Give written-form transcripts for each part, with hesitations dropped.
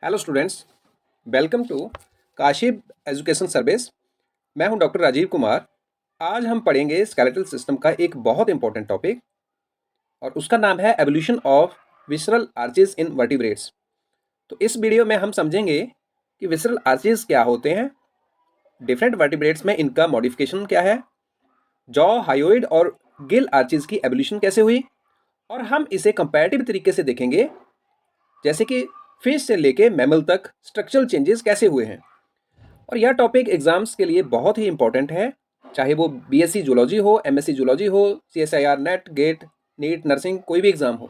Hello students, welcome to Kashib education service. मैं हूं doctor Rajiv Kumar. आज हम पढ़ेंगे स्केलेटल सिस्टम का एक बहुत इंपॉर्टेंट टॉपिक और उसका नाम है evolution of visceral arches in vertebrates. तो इस वीडियो में हम समझेंगे कि विसरल आर्चेस क्या होते हैं, डिफरेंट वर्टिब्रेट्स में इनका मॉडिफिकेशन क्या है, जॉ, हायोइड और गिल आर्चेस की एवोल्यूशन कैसे हुई, और हम इसे कंपैरेटिव तरीके से देखेंगे, जैसे कि फिश से लेके मैमल तक स्ट्रक्चरल चेंजेस कैसे हुए हैं। और यह टॉपिक एग्जाम्स के लिए बहुत ही इंपॉर्टेंट है, चाहे वो बीएससी जूलॉजी हो, एमएससी जूलॉजी हो, CSIR, NET, GATE, NEET, nursing, कोई भी एग्जाम हो।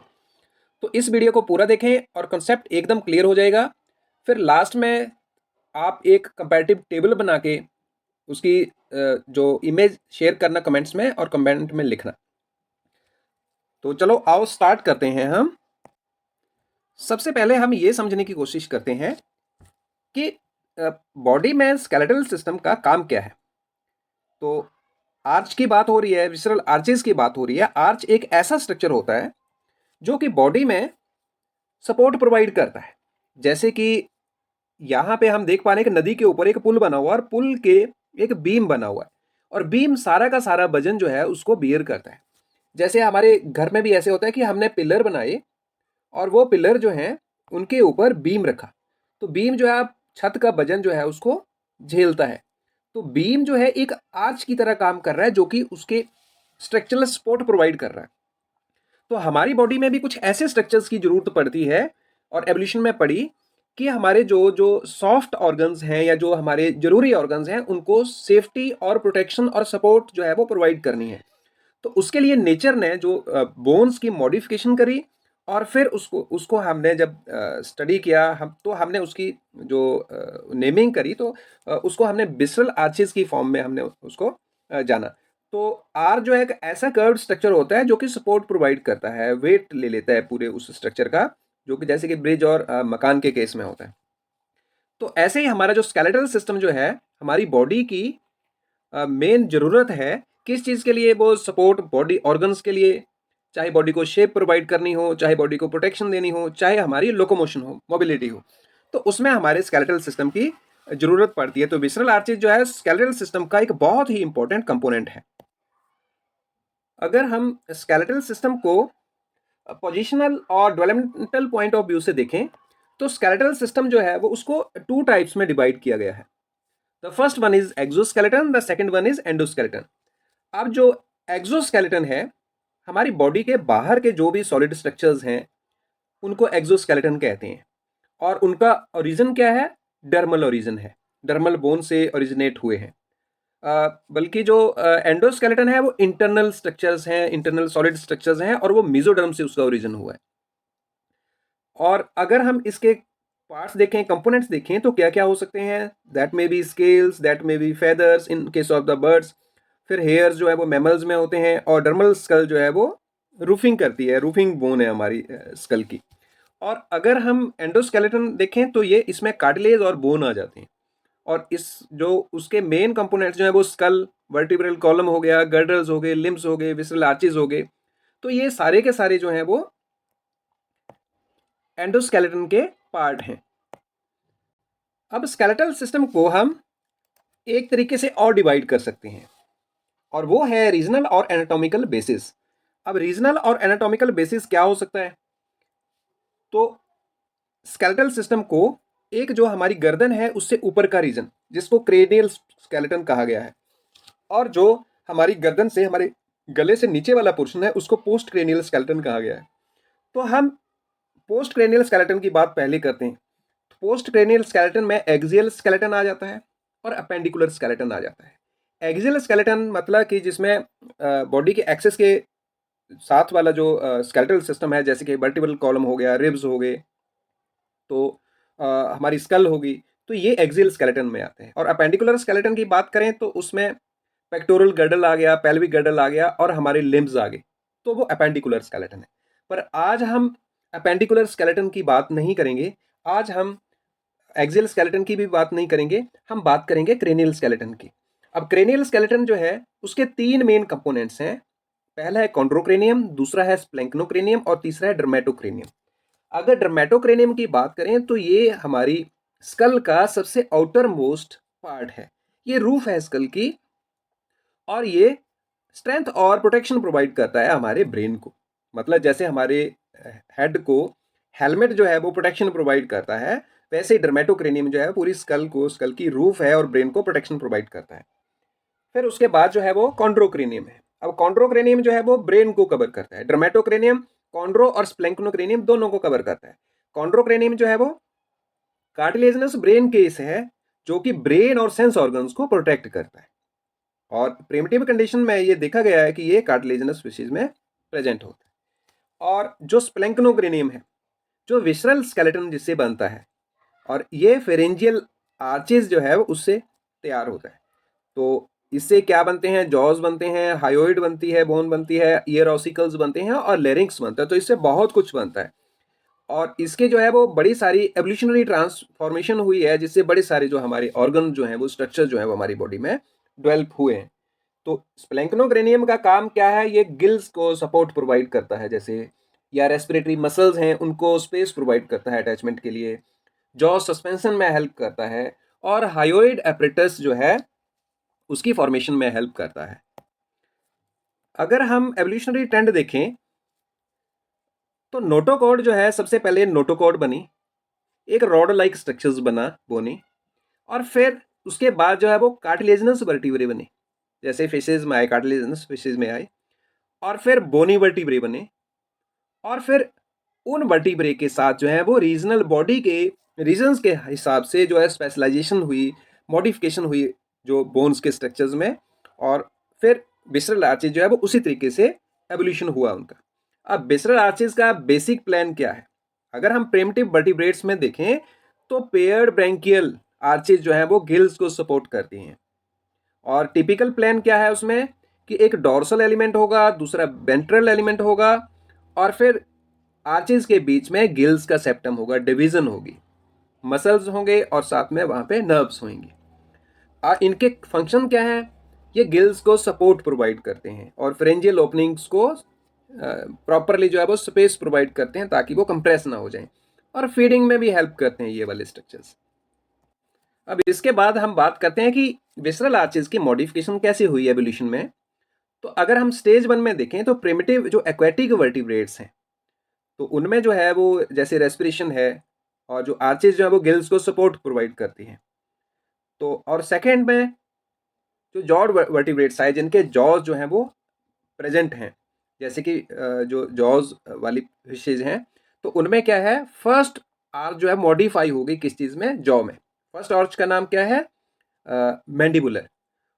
तो इस वीडियो को पूरा देखें और कॉन्सेप्ट एकदम क्लियर हो जाएगा। फिर लास्ट में आप एक कंपैरेटिव टेबल बना के उसकी जो इमेज शेयर करना कमेंट्स में और कमेंट में लिखना। तो चलो आओ स्टार्ट करते हैं। हम सबसे पहले हम ये समझने की कोशिश करते हैं कि बॉडी में स्केलेटल सिस्टम का काम क्या है। तो आर्च की बात हो रही है, विसरल आर्चेस की बात हो रही है। आर्च एक ऐसा स्ट्रक्चर होता है जो कि बॉडी में सपोर्ट प्रोवाइड करता है। जैसे कि यहाँ पे हम देख पा रहे हैं कि नदी के ऊपर एक पुल बना हुआ है और पुल के एक बीम बना हुआ है, और बीम सारा का सारा वजन जो है उसको बियर करता है। जैसे हमारे घर में भी ऐसे होता है कि हमने पिलर बनाए और वो पिलर जो हैं उनके ऊपर बीम रखा, तो बीम जो है आप छत का वजन जो है उसको झेलता है। तो बीम जो है एक आर्च की तरह काम कर रहा है, जो कि उसके स्ट्रक्चरल सपोर्ट प्रोवाइड कर रहा है। तो हमारी बॉडी में भी कुछ ऐसे स्ट्रक्चर्स की जरूरत पड़ती है, और एवोल्यूशन में पड़ी कि हमारे जो जो सॉफ्ट ऑर्गन्स हैं या जो हमारे जरूरी ऑर्गन्स हैं उनको सेफ्टी और प्रोटेक्शन और सपोर्ट जो है वो प्रोवाइड करनी है। तो उसके लिए नेचर ने जो बोन्स की मॉडिफिकेशन करी, और फिर उसको उसको हमने जब स्टडी किया हम, तो हमने उसकी जो नेमिंग करी, तो उसको हमने विसरल आर्चेस की फॉर्म में हमने उसको जाना। तो आर जो है एक ऐसा कर्व्ड स्ट्रक्चर होता है जो कि सपोर्ट प्रोवाइड करता है, वेट ले लेता है पूरे उस स्ट्रक्चर का, जो कि जैसे कि ब्रिज और मकान के केस में होता है। तो ऐसे ही हमारा जो स्केलेटल सिस्टम जो है हमारी बॉडी की मेन ज़रूरत है, किस चीज़ के लिए, वो सपोर्ट बॉडी ऑर्गन्स के लिए, चाहे बॉडी को शेप प्रोवाइड करनी हो, चाहे बॉडी को प्रोटेक्शन देनी हो, चाहे हमारी लोकोमोशन हो, मोबिलिटी हो, तो उसमें हमारे स्केलेटल सिस्टम की ज़रूरत पड़ती है। तो विसरल आर्चेज जो है स्केलेटल सिस्टम का एक बहुत ही इंपॉर्टेंट कंपोनेंट है। अगर हम स्केलेटल सिस्टम को पोजिशनल और डेवलपमेंटल पॉइंट ऑफ व्यू से देखें, तो स्केलेटल सिस्टम जो है वो उसको टू टाइप्स में डिवाइड किया गया है। The first one is exoskeleton, the second one is endoskeleton. अब जो एक्सोस्केलेटन है, हमारी बॉडी के बाहर के जो भी सॉलिड स्ट्रक्चर्स हैं उनको एक्सोस्केलेटन कहते हैं, और उनका ओरिजिन क्या है? डर्मल ओरिजिन है, डर्मल बोन से ओरिजिनेट हुए हैं। बल्कि जो एंडोस्केलेटन है वो इंटरनल स्ट्रक्चर्स हैं, इंटरनल सॉलिड स्ट्रक्चर्स हैं, और वो मेसोडर्म से उसका ओरिजिन हुआ है। और अगर हम इसके पार्ट्स देखें, कंपोनेंट्स देखें, तो क्या क्या हो सकते हैं? That may be scales, that may be feathers in case of the birds. फिर हेयर्स जो है वो मैमल्स में होते हैं, और डर्मल स्कल जो है वो रूफिंग करती है, रूफिंग बोन है हमारी स्कल की। और अगर हम एंडोस्केलेटन देखें तो ये इसमें कार्टिलेज और बोन आ जाते हैं। और इस जो उसके मेन कंपोनेंट्स जो है वो स्कल, वर्टिब्रल कॉलम हो गया, गर्डल्स हो गए, लिम्स हो गए, विसरल आर्चेज हो गए, तो ये सारे के सारे जो हैं वो एंडोस्केलेटन के पार्ट हैं। अब स्केलेटल सिस्टम को हम एक तरीके से और डिवाइड कर सकते हैं, और वो है रीजनल और एनाटॉमिकल बेसिस। अब रीजनल और एनाटॉमिकल बेसिस क्या हो सकता है? तो स्केलेटल सिस्टम को एक जो हमारी गर्दन है उससे ऊपर का रीजन, जिसको क्रेनियल स्केलेटन कहा गया है, और जो हमारी गर्दन से हमारे गले से नीचे वाला पोर्शन है उसको पोस्ट क्रेनियल स्केलेटन कहा गया है। तो हम पोस्ट क्रेनियल स्केलेटन की बात पहले करते हैं। पोस्ट क्रेनियल स्केलेटन में एक्सियल स्केलेटन आ जाता है और अपेंडिकुलर स्केलेटन आ जाता है। एक्सियल स्केलेटन मतलब कि जिसमें बॉडी के एक्सेस के साथ वाला जो स्केलेटल सिस्टम है, जैसे कि वर्टिब्रल कॉलम हो गया, रिब्स हो गए, तो हमारी स्कल होगी, तो ये एक्सियल स्केलेटन में आते हैं। और अपेंडिकुलर स्केलेटन की बात करें तो उसमें पेक्टोरल गर्डल आ गया, पेल्विक गर्डल आ गया, और हमारे लिम्स आ गए, तो वो अपेंडिकुलर स्केलेटन है। पर आज हम अपेंडिकुलर स्केलेटन की बात नहीं करेंगे, आज हम एक्सियल स्केलेटन की भी बात नहीं करेंगे, हम बात करेंगे क्रेनियल स्केलेटन की। अब क्रेनियल स्केलेटन जो है उसके तीन मेन कंपोनेंट्स हैं। पहला है कॉन्ड्रोक्रेनियम, दूसरा है स्प्लेंक्नोक्रेनियम, और तीसरा है डर्मेटोक्रेनियम। अगर डर्मेटोक्रेनियम की बात करें तो ये हमारी स्कल का सबसे आउटर मोस्ट पार्ट है, ये रूफ है स्कल की, और ये स्ट्रेंथ और प्रोटेक्शन प्रोवाइड करता है हमारे ब्रेन को। मतलब जैसे हमारे हेड को हेलमेट जो है वो प्रोटेक्शन प्रोवाइड करता है, वैसे ही डर्मेटोक्रेनियम जो है पूरी स्कल को, स्कल की रूफ है और ब्रेन को प्रोटेक्शन प्रोवाइड करता है। फिर उसके बाद जो है वो कॉन्ड्रोक्रेनियम है। अब कॉन्ड्रोक्रेनियम जो है वो ब्रेन को कवर करता है। डर्मेटोक्रेनियम कॉन्ड्रो और स्प्लेंक्नोक्रेनियम दोनों को कवर करता है। कॉन्ड्रोक्रेनियम जो है वो कार्टिलेजिनस ब्रेन केस है जो कि ब्रेन और सेंस ऑर्गन्स को प्रोटेक्ट करता है, और प्रिमिटिव कंडीशन में ये देखा गया है कि ये कार्टिलेजिनस स्पीशीज में प्रेजेंट होता है। और जो स्प्लेंक्नोक्रेनियम है, जो विसरल स्केलेटन जिससे बनता है, और ये फेरेंजियल आर्चेज जो है वो उससे तैयार होता है। तो इससे क्या बनते हैं? जॉज बनते हैं, हायोइड बनती है, बोन बनती है, ईयर ऑसिकल्स बनते हैं और लेरिंक्स बनता है। तो इससे बहुत कुछ बनता है, और इसके जो है वो बड़ी सारी एवोल्यूशनरी ट्रांसफॉर्मेशन हुई है, जिससे बड़े सारे जो हमारे ऑर्गन जो हैं वो स्ट्रक्चर जो है वो हमारी बॉडी में डेवलप हुए हैं। तो स्प्लेंक्नोक्रेनियम का काम क्या है? ये गिल्स को सपोर्ट प्रोवाइड करता है, जैसे या रेस्पिरेटरी मसल्स हैं उनको स्पेस प्रोवाइड करता है अटैचमेंट के लिए, जॉ सस्पेंशन में हेल्प करता है, और हायोइड एपरेटस जो है उसकी फॉर्मेशन में हेल्प करता है। अगर हम एवोल्यूशनरी ट्रेंड देखें तो नोटोकॉर्ड जो है, सबसे पहले नोटोकॉर्ड बनी, एक रॉड लाइक स्ट्रक्चर्स बना बोनी, और फिर उसके बाद जो है वो कार्टिलेजिनस वर्टिब्रे बने, जैसे फिशेज में आए, कार्टिलेजिनस फिशेज में आए, और फिर बोनी वर्टिब्रे बने, और फिर उन वर्टिब्रे के साथ जो है वो रीजनल बॉडी के रीजन्स के हिसाब से जो है स्पेशलाइजेशन हुई, मॉडिफिकेशन हुई जो बोन्स के स्ट्रक्चर्स में, और फिर विसरल आर्चेज जो है वो उसी तरीके से एवोल्यूशन हुआ उनका। अब विसरल आर्चेज का बेसिक प्लान क्या है? अगर हम प्रिमिटिव वर्टिब्रेट्स में देखें तो पेयर्ड ब्रैंकियल आर्चेज जो है वो गिल्स को सपोर्ट करती हैं, और टिपिकल प्लान क्या है उसमें कि एक डोर्सल एलिमेंट होगा, दूसरा वेंट्रल एलिमेंट होगा, और फिर आर्चेज के बीच में गिल्स का सेप्टम होगा, डिवीजन होगी, मसल्स होंगे और साथ में वहां पे नर्व्स होंगे। इनके फंक्शन क्या है? ये गिल्स को सपोर्ट प्रोवाइड करते हैं और फ्रेंजियल ओपनिंग्स को प्रॉपरली जो है वो स्पेस प्रोवाइड करते हैं ताकि वो कंप्रेस ना हो जाएं, और फीडिंग में भी हेल्प करते हैं ये वाले स्ट्रक्चर्स। अब इसके बाद हम बात करते हैं कि विसरल आर्चेज की मॉडिफिकेशन कैसे हुई एवोल्यूशन में। तो अगर हम स्टेज 1 में देखें तो प्रिमिटिव जो एक्वेटिक वर्टिब्रेट्स हैं, तो उनमें जो है वो जैसे रेस्पिरेशन है, और जो आर्चेज जो है वो गिल्स को सपोर्ट प्रोवाइड करती हैं। तो और सेकेंड में जो जॉड वर्टिब्रेट्स है जिनके जॉज जो हैं वो प्रेजेंट हैं, जैसे कि जो जॉज वाली फिशेज हैं, तो उनमें क्या है, फर्स्ट आर्च जो है मॉडिफाई होगी किस चीज़ में? जॉ में। फर्स्ट आर्च का नाम क्या है? मैंडिबुलर।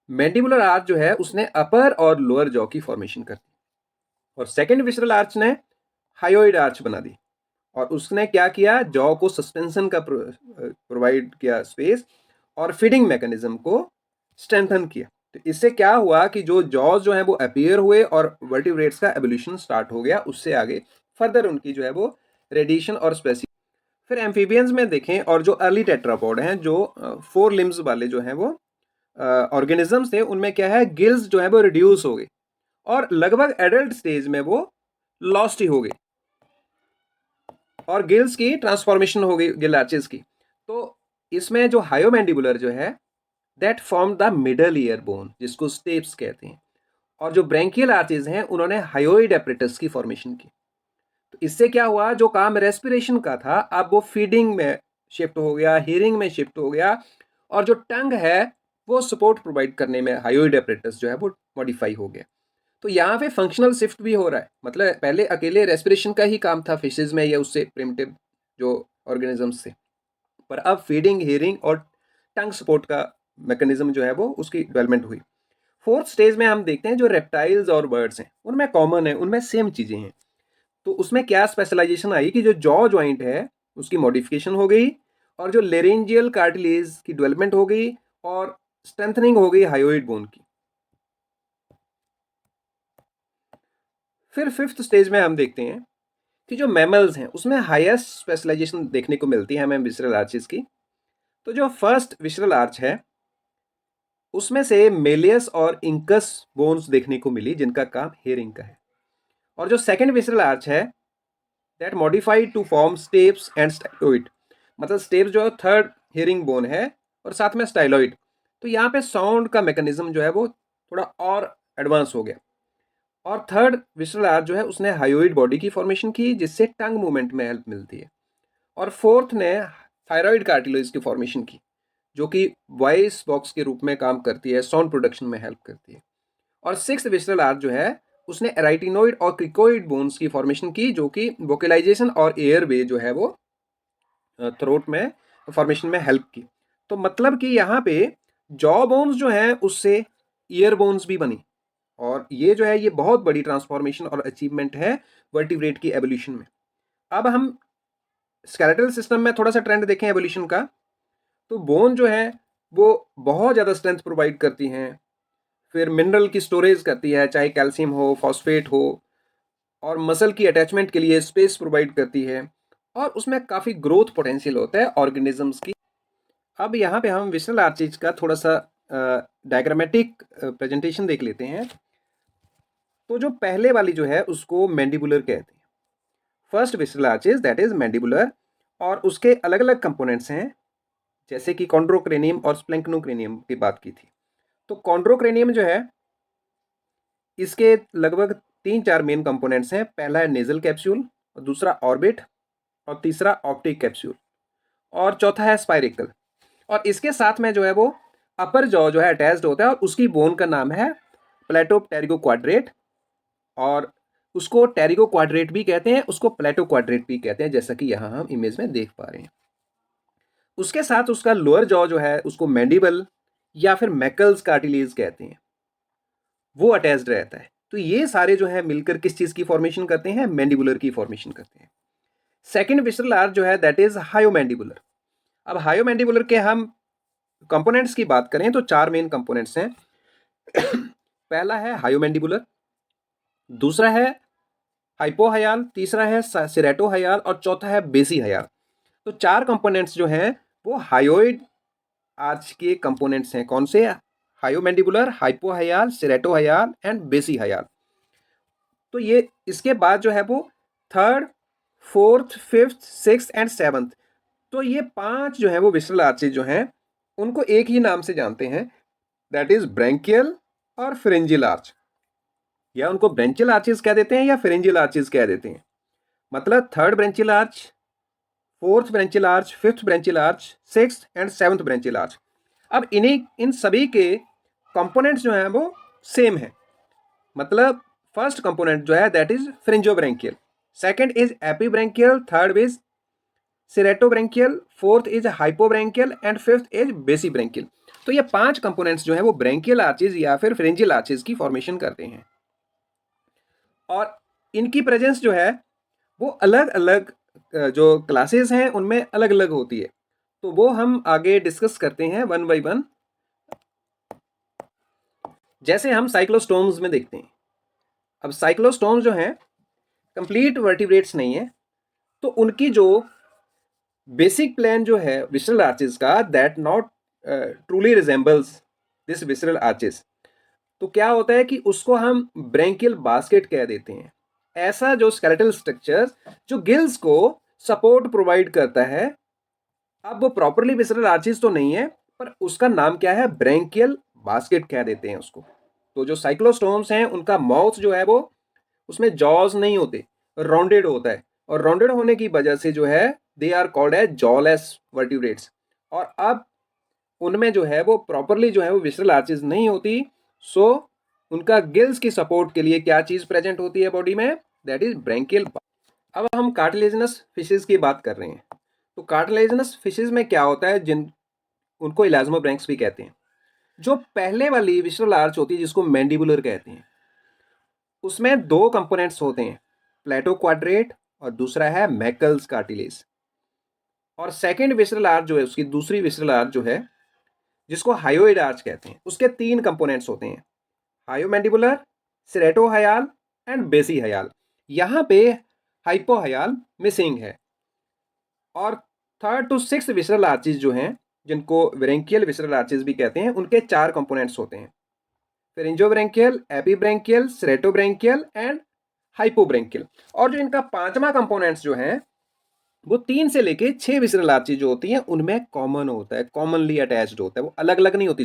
मैंडिबुलर आर्च जो है उसने अपर और लोअर जॉ की फॉर्मेशन कर दी, और सेकेंड विसरल आर्च ने हायोइड आर्च बना दी, और उसने क्या किया? जॉ को सस्पेंशन का प्रोवाइड किया स्पेस, और फीडिंग मैकेनिज्म को स्ट्रेंथन किया। तो इससे क्या हुआ कि जो जॉज जो है वो अपीयर हुए और वर्टिब्रेट्स का एवोल्यूशन स्टार्ट हो गया। उससे आगे फर्दर उनकी जो है वो रेडिएशन और स्पेसी। फिर एम्फीबियंस में देखें, और जो अर्ली टेट्रापॉड हैं, जो 4 लिम्स वाले जो हैं वो ऑर्गेनिजम्स थे, उनमें क्या है, गिल्स जो है वो रिड्यूस हो गए, और लगभग एडल्ट स्टेज में वो लॉस्ट ही हो गई, और गिल्स की ट्रांसफॉर्मेशन हो गई गिल आर्चेस की। तो इसमें जो हायोमैंडिबुलर जो है that form the middle ear bone, जिसको स्टेप्स कहते हैं, और जो ब्रैंकियल आर्चेज हैं उन्होंने हायोइड एपरेटस की फॉर्मेशन की। तो इससे क्या हुआ, जो काम रेस्पिरेशन का था अब वो फीडिंग में शिफ्ट हो गया, हियरिंग में शिफ्ट हो गया, और जो टंग है वो सपोर्ट प्रोवाइड करने में हायोइड एपरेटस जो है वो मॉडिफाई हो गया। तो यहाँ पे फंक्शनल शिफ्ट भी हो रहा है। मतलब पहले अकेले रेस्पिरेशन का ही काम था फिशेज में या उससे प्रिमिटिव जो ऑर्गेनिजम्स से, पर अब फीडिंग, हियरिंग और टंग सपोर्ट का मैकेनिज्म जो है वो उसकी डेवलपमेंट हुई। फोर्थ स्टेज में हम देखते हैं जो रेप्टाइल्स और बर्ड्स हैं उनमें कॉमन है, उनमें सेम चीज़ें हैं। तो उसमें क्या स्पेशलाइजेशन आई कि जो जॉ जॉइंट है उसकी मॉडिफिकेशन हो गई, और जो लेरेंजियल कार्टिलेज की डेवलपमेंट हो गई, और स्ट्रेंथनिंग हो गई हायोइड बोन की। फिर फिफ्थ स्टेज में हम देखते हैं कि जो मैमल्स हैं उसमें हाईएस्ट स्पेशलाइजेशन देखने को मिलती है हमें विसरल आर्चेस की। तो जो फर्स्ट विसरल आर्च है उसमें से मेलियस और इंकस बोन्स देखने को मिली जिनका काम हेयरिंग का है, और जो सेकंड विसरल आर्च है that modified to form stapes and styloid. मतलब स्टेप्स जो है थर्ड हियरिंग बोन है और साथ में स्टाइलॉइड। तो यहाँ पे साउंड का मैकेनिज्म जो है वो थोड़ा और एडवांस हो गया। और थर्ड विसरल आर्च जो है उसने हायोइड बॉडी की फॉर्मेशन की जिससे टंग मूवमेंट में हेल्प मिलती है। और फोर्थ ने थायराइड कार्टिलेज की फॉर्मेशन की जो कि वॉइस बॉक्स के रूप में काम करती है, साउंड प्रोडक्शन में हेल्प करती है। और सिक्स्थ विसरल आर्च जो है उसने एराइटिनोइड और क्रिकोइड बोन्स की फॉर्मेशन की जो कि वोकलाइजेशन और एयर वे जो है वो थ्रोट में फॉर्मेशन में हेल्प की। तो मतलब कि यहाँ पे जॉ बोन्स जो है उससे ईयर बोन्स भी बनी। और ये जो है ये बहुत बड़ी ट्रांसफॉर्मेशन और अचीवमेंट है वर्टिब्रेट की एवोल्यूशन में। अब हम स्केलेटल सिस्टम में थोड़ा सा ट्रेंड देखें एवोल्यूशन का, तो बोन जो है वो बहुत ज़्यादा स्ट्रेंथ प्रोवाइड करती हैं, फिर मिनरल की स्टोरेज करती है चाहे कैल्शियम हो, फॉस्फेट हो, और मसल की अटैचमेंट के लिए स्पेस प्रोवाइड करती है, और उसमें काफ़ी ग्रोथ पोटेंशियल होता है ऑर्गेनिजम्स की। अब यहाँ पे हम विसरल आर्चेज का थोड़ा सा डायग्रामेटिक प्रेजेंटेशन देख लेते हैं। तो जो पहले वाली जो है उसको मैंडिबुलर कहते हैं, first visceral arches that is mandibular. और उसके अलग अलग कंपोनेंट्स हैं जैसे कि कॉन्ड्रोक्रेनियम और स्प्लेंक्नोक्रेनियम की बात की थी। तो कॉन्ड्रोक्रेनियम जो है इसके लगभग 3-4 मेन कंपोनेंट्स हैं। पहला है नेजल कैप्सूल, और दूसरा ऑर्बिट, और तीसरा ऑप्टिक कैप्सूल, और चौथा है स्पाइरिकल। और इसके साथ में जो है वो अपर जॉ जो है अटैच्ड होता है और उसकी बोन का नाम है प्लेटो टेरिगो क्वाड्रेट। और उसको टेरिगो क्वाड्रेट भी कहते हैं, उसको प्लेटो क्वाड्रेट भी कहते हैं, जैसा कि यहाँ हम इमेज में देख पा रहे हैं। उसके साथ उसका लोअर जॉ जो है उसको मैंडिबल या फिर मैकल्स कार्टिलेज कहते हैं, वो अटैच्ड रहता है। तो ये सारे जो है मिलकर किस चीज की फॉर्मेशन करते हैं, मैंडिबुलर की फॉर्मेशन करते हैं। सेकेंड विसरल आर्च जो है दैट इज हायोमैंडिबुलर। अब हायोमैंडिबुलर के हम कंपोनेंट्स की बात करें तो 4 मेन कंपोनेंट्स हैं। पहला है हायोमैंडिबुलर, दूसरा है हाइपोहयाल, तीसरा है सिरेटोहयाल, और चौथा है बेसीहयाल। तो 4 कंपोनेंट्स जो हैं वो हायोइड आर्च के कंपोनेंट्स हैं। कौन से? हायोमैंडिबुलर, हाइपोहयाल, सिरेटोहयाल एंड बेसीहयाल। तो ये इसके बाद जो है वो third, fourth, fifth, sixth and seventh, तो ये 5 जो है वो विसरल आर्चेज जो हैं उनको एक ही नाम से जानते हैं, दैट इज ब्रैंकियल और फ्रिंजियल आर्च। या उनको ब्रेंचियल आर्चेज कह देते हैं या फ्रिंजियल आर्चेज कह देते हैं। मतलब third branchial arch, fourth branchial arch, fifth branchial arch, sixth and seventh branchial arch. अब इन सभी के कंपोनेंट्स जो हैं वो सेम है। मतलब फर्स्ट कंपोनेंट जो है that is pharyngobranchial, second is epibranchial, third is ceratobranchial, fourth is hypobranchial and fifth is basibranchial. तो ये 5 कंपोनेंट्स जो है वो ब्रेंकियल आर्चेज या फिर फ्रिंजियल आर्चेज की फॉर्मेशन करते हैं। और इनकी प्रेजेंस जो है वो अलग अलग जो क्लासेस हैं उनमें अलग अलग होती है। तो वो हम आगे डिस्कस करते हैं वन बाय वन। जैसे हम साइक्लोस्टोम्स में देखते हैं। अब साइक्लोस्टोम्स जो हैं कंप्लीट वर्टिब्रेट्स नहीं है, तो उनकी जो बेसिक प्लान जो है विसरल आर्चेस का that not truly resembles this visceral arches. तो क्या होता है कि उसको हम ब्रेंकियल बास्केट कह देते हैं। ऐसा जो स्केलेटल स्ट्रक्चर जो गिल्स को सपोर्ट प्रोवाइड करता है। अब वो प्रॉपरली विसरल आर्चेस तो नहीं है पर उसका नाम क्या है, ब्रेंकियल बास्केट कह देते हैं उसको। तो जो साइक्लोस्टोम्स हैं उनका माउथ जो है वो उसमें जॉज नहीं होते, राउंडेड होता है। और राउंडेड होने की वजह से जो है they are called as jawless vertebrates. और अब उनमें जो है वो प्रॉपरली जो है वो विसरल आर्चेस नहीं होती। सो उनका गिल्स की सपोर्ट के लिए क्या चीज प्रेजेंट होती है बॉडी में, दैट इज ब्रेंकियल। अब हम कार्टिलेजिनस फिशेस की बात कर रहे हैं। तो कार्टिलेजिनस फिशेस में क्या होता है, जिन उनको इलाज्मोब्रैंक्स भी कहते हैं। जो पहले वाली विसरल आर्च होती है जिसको मैंडिबुलर कहते हैं, उसमें 2 कंपोनेंट्स होते हैं, प्लेटो क्वाड्रेट और दूसरा है मैकल्स कार्टिलेज। और सेकेंड विसरल आर्च जो है उसकी दूसरी विसरल आर्च जो है जिसको हायोइड आर्च कहते हैं, उसके 3 कंपोनेंट्स होते हैं, हायोमैंडिबुलर, सिरेटोहयाल एंड बेसीहयाल। यहाँ पे हाइपोहयाल मिसिंग है। और third to six visceral arches जो हैं जिनको ब्रेंकियल विसरल आर्चेज भी कहते हैं, उनके 4 कंपोनेंट्स होते हैं, फेरिंजोब्रेंकियल, एपीब्रेंकियल, सिरेटोब्रेंकियल एंड हाइपोब्रेंकियल। और जो इनका पांचवा कंपोनेंट्स जो हैं वो 3 से लेके 6 विसरल आर्चेज जो होती हैं उनमें कॉमन होता है, कॉमनली अटैच्ड होता है, वो अलग अलग नहीं होती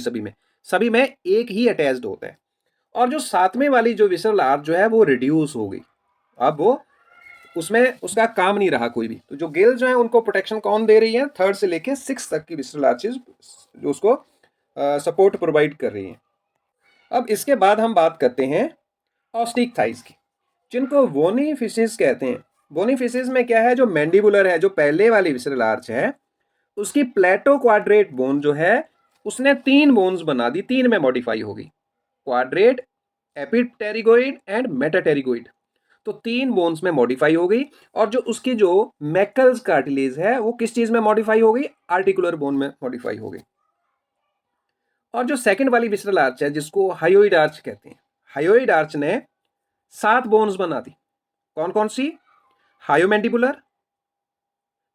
सभी में एक ही अटैच्ड होता है। और जो सातवें वाली जो विसरल आर्च जो है वो रिड्यूस हो गई, अब वो उसमें उसका काम नहीं रहा कोई भी। तो जो गिल्स जो है उनको प्रोटेक्शन कौन दे रही है, थर्ड से लेके 6 तक की विसरल आर्चेज जो उसको सपोर्ट प्रोवाइड कर रही हैं। अब इसके बाद हम बात करते हैं ऑस्टिक थाइस की, जिनको बोनी फिशेस कहते हैं। बोनी फिशेस में क्या है, जो मैंडिबुलर है, जो पहले वाली विसरल आर्च है, उसकी प्लेटो क्वाड्रेट बोन जो है उसने 3 बोन्स बना दी, 3 में मॉडिफाई हो गई, क्वाड्रेट, एपिटेरिगोइड एंड मेटाटेरिगोइड। तो 3 बोन्स में मॉडिफाई हो गई। और जो उसकी जो मैकल्स कार्टिलेज है वो किस चीज में मॉडिफाई हो गई, आर्टिकुलर बोन में मॉडिफाई हो गई। और जो सेकंड वाली विसरल आर्च है जिसको हायोइड आर्च कहते हैं, हायोइड आर्च ने 7 बोन्स बना दी। कौन कौन सी, हायोमैंडिबुलर,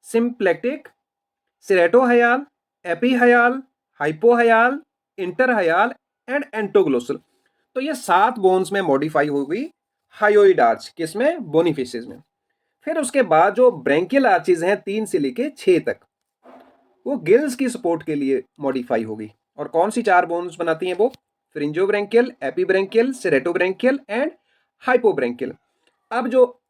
सिम्प्लेक्टिक, सेरेटोहयाल, एपीहयाल, हाइपोहयाल, इंटरहयाल एंड एंटोग्लोसल। तो ये 7 बोन्स में मॉडिफाई हो गई हायोइड आर्च, किसमें, बोनीफिशेस में। फिर उसके बाद जो ब्रैंकियल आर्चेज हैं 3 से लेके 6 तक, वो गिल्स की सपोर्ट के लिए मॉडिफाई हो गई। और कौन सी 4 बोन्स बनाती हैं वो, फ्रिंजोब्रैंकियल, एपीब्रैंकियल, सेरेटोब्रैंकियल एंड हाइपोब्रैंकियल। अब जो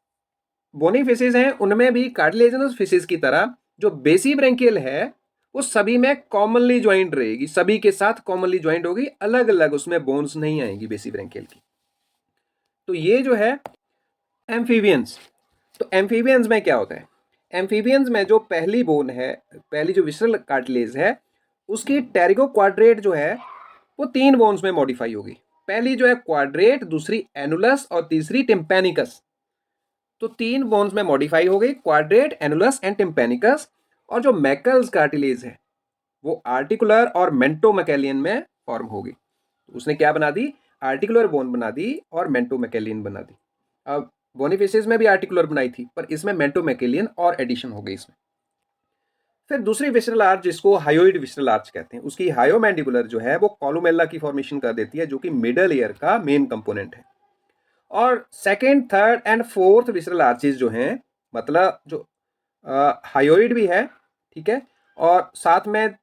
बोनी फिशेज हैं उनमें भी कार्टिलेजिनस फिशेज की तरह जो बेसी ब्रैंकियल है वो सभी में कॉमनली ज्वाइंट रहेगी, सभी के साथ कॉमनली ज्वाइंट होगी, अलग अलग उसमें बोन्स नहीं आएंगी बेसी ब्रैंकियल की। तो ये जो है एम्फीबियंस। तो एम्फीबियंस में क्या होता है, एम्फीबियंस में जो पहली बोन है, पहली जो विसरल कार्टिलेज है, उसकी टेरिगो क्वाड्रेट जो है वो 3 बोन्स में मॉडिफाई होगी। पहली जो है क्वाड्रेट, दूसरी एनुलस और तीसरी टिम्पैनिकस। तो 3 बोन्स में मॉडिफाई हो गई, क्वाड्रेट, एनुलस एंड टिम्पैनिकस। और जो मैकल्स कार्टिलेज है वो आर्टिकुलर और मेंटोमैकेलियन में फॉर्म होगी। तो उसने क्या बना दी, आर्टिकुलर बोन बना दी और मेंटोमैकेलियन बना दी। अब बोनीफिशेस में भी आर्टिकुलर बनाई थी पर इसमें मेंटोमैकेलियन और एडिशन हो गई इसमें। फिर दूसरी विसरल आर्च जिसको हायोइड विसरल आर्च कहते हैं, उसकी हायोमैंडिबुलर जो है वो कॉलुमेला की फॉर्मेशन कर देती है, जो कि मिडल ईयर का मेन कंपोनेंट है। और second, third and fourth visceral arches जो हैं, मतलब जो हायोइड भी है, ठीक है, और साथ में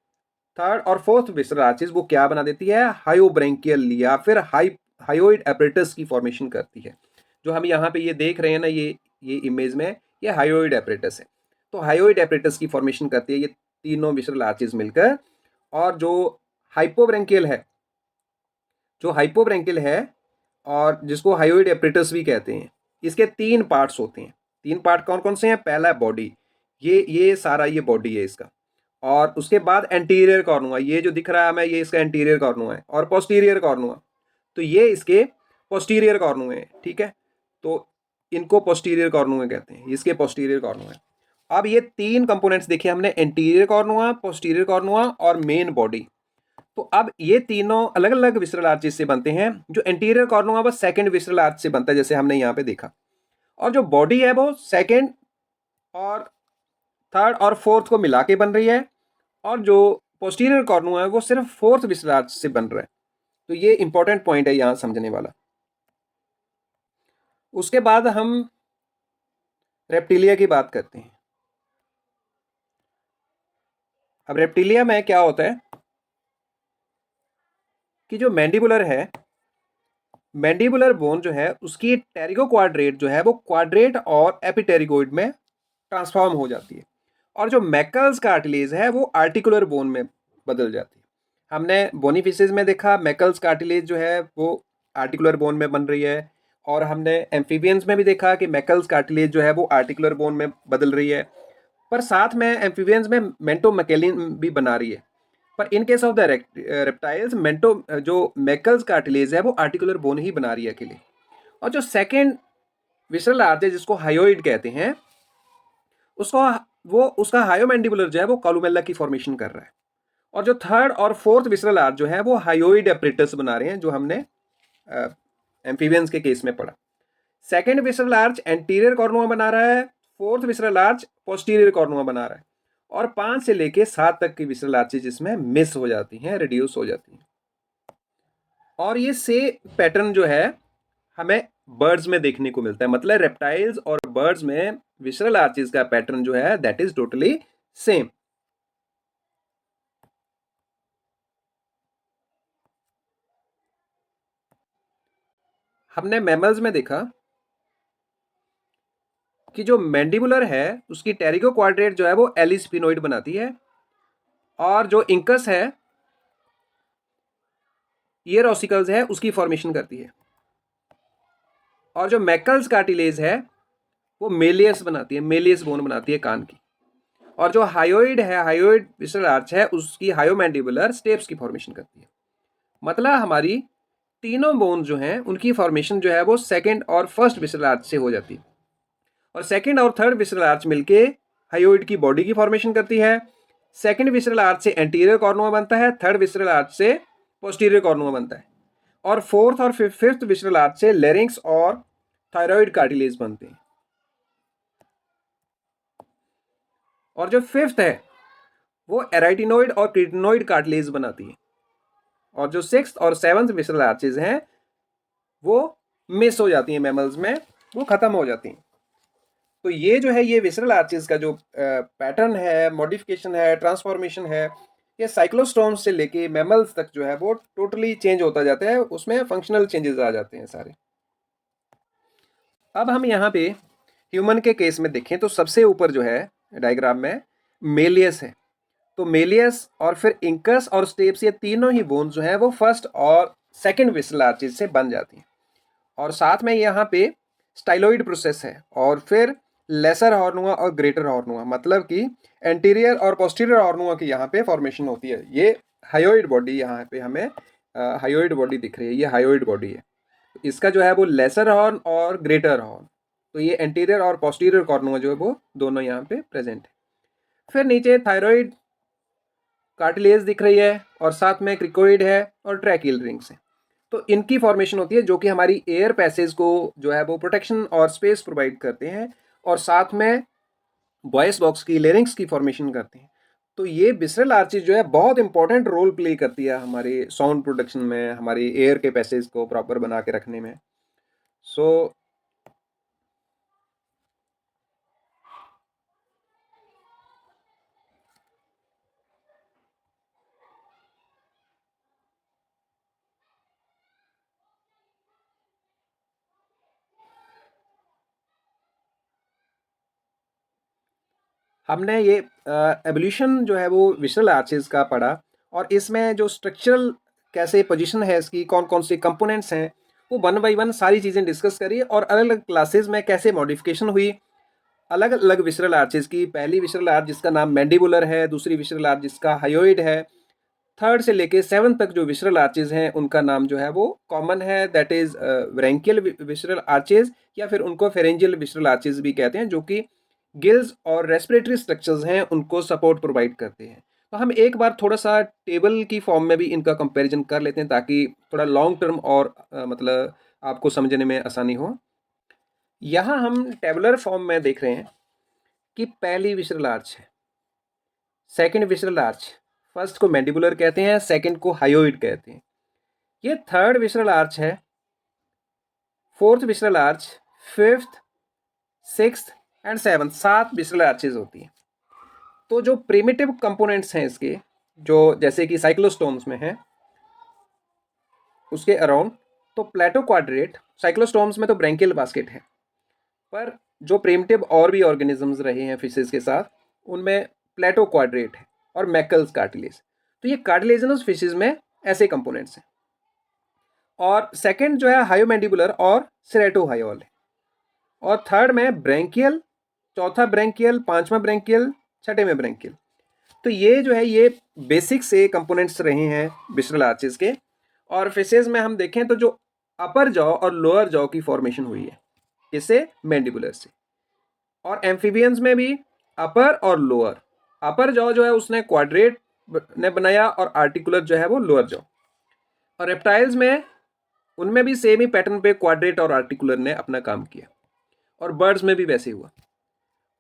थर्ड और फोर्थ विसरल आर्चेज वो क्या बना देती है, हायोब्रैंकियल या फिर हायोइड एपरेटस की फॉर्मेशन करती है। जो हम यहाँ पे ये देख रहे हैं ना, ये इमेज में ये हायोइड एपरेटस है। तो हायोइड एपरेटस की फॉर्मेशन करती है ये तीनों विसरल आर्चेज मिलकर। और जो हाइपोब्रैंकियल है, जो हाइपोब्रैंकियल है और जिसको हायोइड एपरेटस भी कहते हैं, इसके 3 पार्ट्स होते हैं। 3 पार्ट कौन कौन से हैं, पहला बॉडी, ये सारा ये बॉडी है इसका। और उसके बाद एंटीरियर कॉर्नुआ, ये जो दिख रहा है हमें ये इसका एंटीरियर कॉर्नुआ है। और पोस्टीरियर कॉर्नुआ, तो ये इसके पोस्टीरियर कॉर्नुए हैं, ठीक है। तो इनको पोस्टीरियर कॉर्नुए कहते हैं, इसके पोस्टीरियर कॉर्नुए। अब ये 3 कंपोनेंट्स देखे हमने, एंटीरियर कॉर्नुआ, पोस्टीरियर कॉर्नुआ और मेन बॉडी। तो अब ये तीनों अलग अलग विसरल आर्चेस से बनते हैं। जो एंटीरियर कॉर्नुआ बस सेकंड विसरल आर्च से बनता है, जैसे हमने यहाँ पे देखा। और जो बॉडी है वो सेकंड और थर्ड और फोर्थ को मिला के बन रही है। और जो पोस्टीरियर कॉर्नुआ है वो सिर्फ फोर्थ विसरल आर्च से बन रहा है। तो ये इंपॉर्टेंट पॉइंट है यहाँ समझने वाला। उसके बाद हम रेप्टिलिया की बात करते हैं। अब रेप्टिलिया में क्या होता है कि जो मैंडिबुलर है, मैंडिबुलर बोन जो है उसकी टेरिगो क्वाड्रेट जो है वो क्वाड्रेट और एपिटेरिगोइड में ट्रांसफॉर्म हो जाती है। और जो मैकल्स कार्टिलेज है वो आर्टिकुलर बोन में बदल जाती है। हमने बोनीफिशेस में देखा मैकल्स कार्टिलेज जो है वो आर्टिकुलर बोन में बन रही है। और हमने एम्फीबियंस में भी देखा कि मैकल्स कार्टिलेज जो है वो आर्टिकुलर बोन में बदल रही है। पर साथ में एम्फीबियंस में मेंटोमैकेलिन भी बना रही है। पर in case of the reptiles जो मैकल्स कार्टिलेज है वो आर्टिकुलर बोन ही बना रही है अकेले। और जो सेकेंड विसरल आर्च है जिसको हायोइड कहते हैं, उसका हायोमैंडिबुलर जो है वो कॉलुमेला की फॉर्मेशन कर रहा है। और जो थर्ड और फोर्थ विसरल आर्च जो है वो हायोइड एपरेटस बना रहे हैं, जो हमने एम्फीबियंस के केस में पढ़ा। सेकेंड विसरल आर्च एंटीरियर कॉर्नुआ बना रहा है, फोर्थ विसरल आर्च पोस्टीरियर कॉर्नुआ बना रहा है। और 5 से लेके 7 तक की विसरल आर्चेज जिसमें मिस हो जाती हैं, रिड्यूस हो जाती हैं। और ये से पैटर्न जो है हमें बर्ड्स में देखने को मिलता है। मतलब रेप्टाइल्स और बर्ड्स में विसरल आर्चेस का पैटर्न जो है दैट इज टोटली सेम। हमने मैमल्स में देखा कि जो मैंडिबुलर है उसकी टेरिको क्वाड्रेट जो है वो एलिस्पिनोइड बनाती है, और जो इंकस है, ईयर ऑसिकल्स है, उसकी फॉर्मेशन करती है। और जो मैकल्स कार्टिलेज है वो मेलियस बनाती है, मेलियस बोन बनाती है कान की। और जो हायोइड है, हायोइड विसरल आर्च है, उसकी हायोमैंडिबुलर स्टेप्स की फॉर्मेशन करती है। मतलब हमारी तीनों बोन जो हैं उनकी फॉर्मेशन जो है वो सेकंड और फर्स्ट विसरल आर्च से हो जाती है, और सेकंड और थर्ड विसरल आर्च मिलके हायोइड की बॉडी की फॉर्मेशन करती है। सेकंड विसरल आर्च से एंटीरियर कॉर्नुआ बनता है, थर्ड विसरल आर्च से पोस्टीरियर कॉर्नुआ बनता है, और फोर्थ और फिफ्थ विसरल आर्च से लेरिंक्स और थायराइड कार्टिलेज बनते हैं। और जो फिफ्थ है वो एराइटिनोइड और क्रिटिनोइड कार्टिलेज बनाती है। और जो सिक्स्थ और सेवंथ विसरल आर्चेज हैं वो मिस हो जाती हैं मैमल्स में, वो खत्म हो जाती हैं। तो ये जो है ये विसरल आर्चेस का जो पैटर्न है, मॉडिफिकेशन है, ट्रांसफॉर्मेशन है, ये साइक्लोस्टोम्स से लेके मैमल्स तक जो है वो टोटली चेंज होता जाता है, उसमें फंक्शनल चेंजेस आ जाते हैं सारे। अब हम यहाँ पे ह्यूमन के केस में देखें तो सबसे ऊपर जो है डायग्राम में मेलियस है। तो मेलियस और फिर इंकस और स्टेप्स, ये तीनों ही बोन्स जो है वो फर्स्ट और सेकंड विसरल आर्चेस से बन जाती हैं। और साथ में यहाँ पे स्टाइलोइड प्रोसेस है, और फिर लेसर हॉर्नुआ और ग्रेटर हॉर्नुआ, मतलब कि एंटीरियर और पोस्टीरियर हॉर्नुआ की यहाँ पे फॉर्मेशन होती है। ये हायोइड बॉडी यहाँ पे हमें हायोइड बॉडी दिख रही है, ये हायोइड बॉडी है। इसका जो है वो लेसर हॉर्न और ग्रेटर हॉर्न, तो ये एंटीरियर और पोस्टीरियर कॉर्नुआ जो है वो दोनों यहाँ पे प्रेजेंट है। फिर नीचे थायराइड कार्टिलेज दिख रही है, और साथ में क्रिकोइड है और ट्रैकियल रिंग्स है। तो इनकी फॉर्मेशन होती है जो कि हमारी एयर पैसेज को जो है वो प्रोटेक्शन और स्पेस प्रोवाइड करते हैं, और साथ में वॉइस बॉक्स की, लेरिंग्स की फॉर्मेशन करते हैं। तो ये विसरल आर्चेज जो है बहुत इंपॉर्टेंट रोल प्ले करती है हमारे साउंड प्रोडक्शन में, हमारी एयर के पैसेज को प्रॉपर बना के रखने में। सो हमने ये एवोल्यूशन जो है वो विसरल आर्चेज का पढ़ा, और इसमें जो स्ट्रक्चरल कैसे पोजीशन है इसकी, कौन कौन से कंपोनेंट्स हैं, वो वन बाई वन सारी चीज़ें डिस्कस करी, और अलग अलग क्लासेस में कैसे मॉडिफिकेशन हुई अलग अलग विसरल आर्चेज की। पहली विसरल आर्च जिसका नाम मैंडिबुलर है, दूसरी विसरल आर्च जिसका हायोइड है, थर्ड से लेके सेवन तक जो विसरल आर्चेज हैं उनका नाम जो है वो कॉमन है, that is branchial visceral arches, या फिर उनको फेरेंजियल विसरल आर्चेज भी कहते हैं, जो कि गिल्स और रेस्पिरेटरी स्ट्रक्चर्स हैं उनको सपोर्ट प्रोवाइड करते हैं। तो हम एक बार थोड़ा सा टेबल की फॉर्म में भी इनका कंपैरिजन कर लेते हैं, ताकि थोड़ा लॉन्ग टर्म और मतलब आपको समझने में आसानी हो। यहाँ हम टेबुलर फॉर्म में देख रहे हैं कि पहली विसरल आर्च है, सेकंड विसरल आर्च, फर्स्ट को मैंडिबुलर कहते हैं, सेकंड को हायोइड कहते हैं। ये थर्ड विसरल आर्च है, fourth visceral arch, fifth, sixth and seventh, सात विसरल आर्चेज होती हैं। तो जो प्रिमिटिव कंपोनेंट्स हैं इसके, जो जैसे कि साइक्लोस्टोम्स में है उसके अराउंड, तो प्लेटो क्वाड्रेट, साइक्लोस्टोम्स में तो ब्रैंकियल बास्केट है, पर जो प्रिमिटिव और भी ऑर्गेनिजम्स रहे हैं फिशेस के साथ, उनमें प्लेटो क्वाड्रेट है और मैकल्स कार्टिलेज। तो ये कार्टिलेजिनस फिशेस में ऐसे कंपोनेंट्स हैं। और सेकंड जो है हायोमैंडिबुलर और सेरेटोहायोल है, और थर्ड में ब्रैंकियल, चौथा ब्रैंकियल, पांचवा ब्रैंकियल, छठे में ब्रैंकियल। तो ये जो है ये बेसिक से कंपोनेंट्स रहे हैं विसरल आर्चेस के। और फिशेस में हम देखें तो जो अपर जॉ और लोअर जॉ की फॉर्मेशन हुई है, किससे? मैंडिबुलर से। और एम्फीबियंस में भी अपर और लोअर, अपर जॉ जो है उसने क्वाड्रेट ने बनाया, और आर्टिकुलर जो है वो लोअर जॉ। और रेप्टाइल्स में उनमें भी सेम ही पैटर्न पे क्वाड्रेट और आर्टिकुलर ने अपना काम किया, और बर्ड्स में भी वैसे हुआ।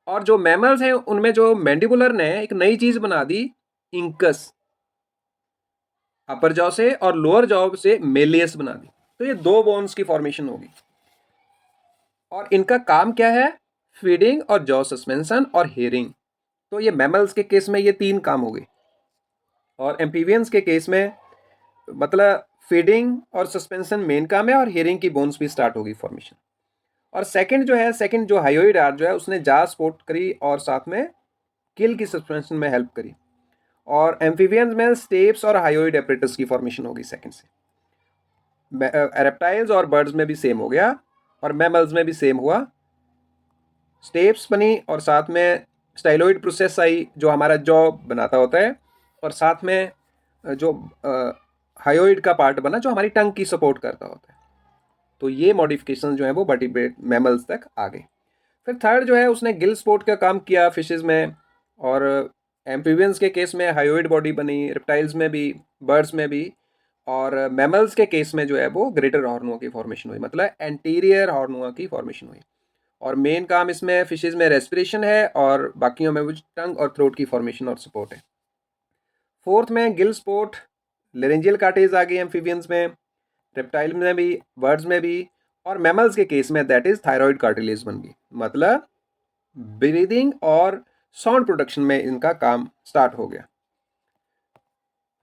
और जो मैमल्स हैं उनमें जो मैंडिबुलर ने एक नई चीज बना दी, इंकस, अपर जॉ से और लोअर जॉ से मेलियस बना दी। तो ये दो बोन्स की फॉर्मेशन होगी। और इनका काम क्या है? फीडिंग और जॉ सस्पेंशन और हेयरिंग। तो ये मैमल्स के केस में ये 3 काम हो गए, और एम्फीबियंस के केस में मतलब फीडिंग और सस्पेंशन मेन काम है, और हेयरिंग की बोन्स भी स्टार्ट होगी फॉर्मेशन। और सेकंड जो हायोइड आर्च जो है उसने जा सपोर्ट करी और साथ में किल की सस्पेंशन में हेल्प करी। और एम्फीबियंस में स्टेप्स और हायोइड एपरेटस की फॉर्मेशन होगी सेकंड से। रेप्टाइल्स और बर्ड्स में भी सेम हो गया, और मैमल्स में भी सेम हुआ। स्टेप्स बनी और साथ में स्टाइलोइड प्रोसेस आई जो हमारा जॉ बनाता होता है, और साथ में जो हायोइड का पार्ट बना जो हमारी टंग की सपोर्ट करता होता है। तो ये मॉडिफिकेशन जो है वो वर्टिब्रेट मैमल्स तक आ गए। फिर थर्ड जो है उसने गिल सपोर्ट का काम किया फिशेस में, और एम्फीबियंस के केस में हायोइड बॉडी बनी, रेप्टाइल्स में भी, बर्ड्स में भी, और मैमल्स के केस में जो है वो ग्रेटर हॉर्नुआ की फॉर्मेशन हुई, मतलब एंटीरियर हॉर्नुआ की फॉर्मेशन हुई। और मेन काम इसमें फिशेज में रेस्पिरेशन है, और बाकियों में वो टंग और थ्रोट की फॉर्मेशन और सपोर्ट है। फोर्थ में गिल सपोर्ट, लेरेंजियल कार्टेज आ गई एम्फीबियंस में, रेप्टाइल में भी, बर्ड्स में भी, और मैमल्स के केस में दैट इज थायराइड कार्टिलेज बन गई, मतलब ब्रीदिंग और साउंड प्रोडक्शन में इनका काम स्टार्ट हो गया।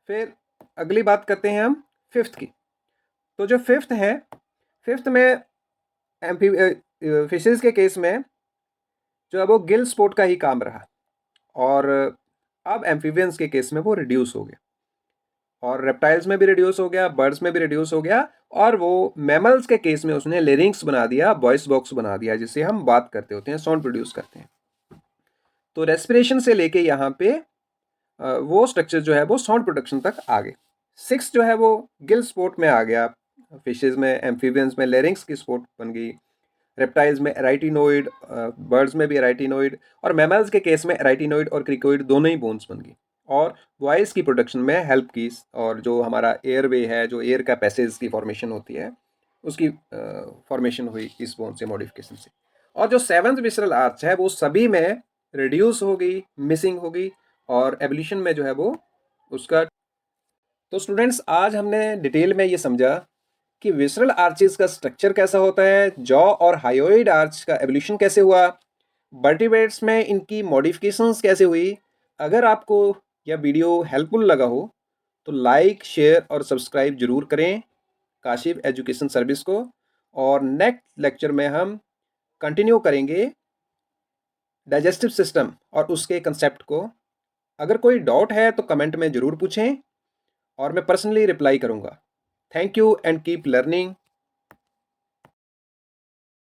फिर अगली बात करते हैं हम फिफ्थ की। तो जो फिफ्थ में फिशेज के केस में जो है वो गिल स्पोर्ट का ही काम रहा, और अब एम्फीबियंस के केस में वो रिड्यूस हो गया, और रेप्टाइल्स में भी रिड्यूस हो गया, बर्ड्स में भी रिड्यूस हो गया, और वो मैमल्स के केस में उसने लेरिंग्स बना दिया, वॉइस बॉक्स बना दिया, जिससे हम बात करते होते हैं, साउंड प्रोड्यूस करते हैं। तो रेस्पिरेशन से लेके यहाँ पे वो स्ट्रक्चर जो है वो साउंड प्रोडक्शन तक आ गए। सिक्स जो है वो गिल स्पोर्ट में आ गया, फिशेज में, एम्फीबियंस में लेरिंग्स की स्पोर्ट बन गई, रेप्टाइल्स में एराइटिनोइड, बर्ड्स में भी एराइटिनोइड, और मैमल्स के केस में एराइटिनोइड और क्रिकोइड दोनों ही बोन्स बन गई, और वॉइस की प्रोडक्शन में हेल्प की, और जो हमारा एयरवे है, जो एयर का पैसेज की फॉर्मेशन होती है, उसकी फॉर्मेशन हुई इस बोन से, मॉडिफिकेशन से। और जो सेवंथ विसरल आर्च है वो सभी में रिड्यूस हो गई, मिसिंग हो गई, और एवोल्यूशन में जो है वो उसका। तो स्टूडेंट्स आज हमने डिटेल में ये समझा कि विसरल आर्चेस का स्ट्रक्चर कैसा होता है, जॉ और हायोइड आर्च का एवोल्यूशन कैसे हुआ, वर्टिब्रेट्स में इनकी मॉडिफिकेशंस कैसे हुई। अगर आपको यह वीडियो हेल्पफुल लगा हो तो लाइक, शेयर और सब्सक्राइब जरूर करें काशिफ एजुकेशन सर्विस को, और नेक्स्ट लेक्चर में हम कंटिन्यू करेंगे डाइजेस्टिव सिस्टम और उसके कंसेप्ट को। अगर कोई डाउट है तो कमेंट में ज़रूर पूछें, और मैं पर्सनली रिप्लाई करूँगा। Thank you and keep learning.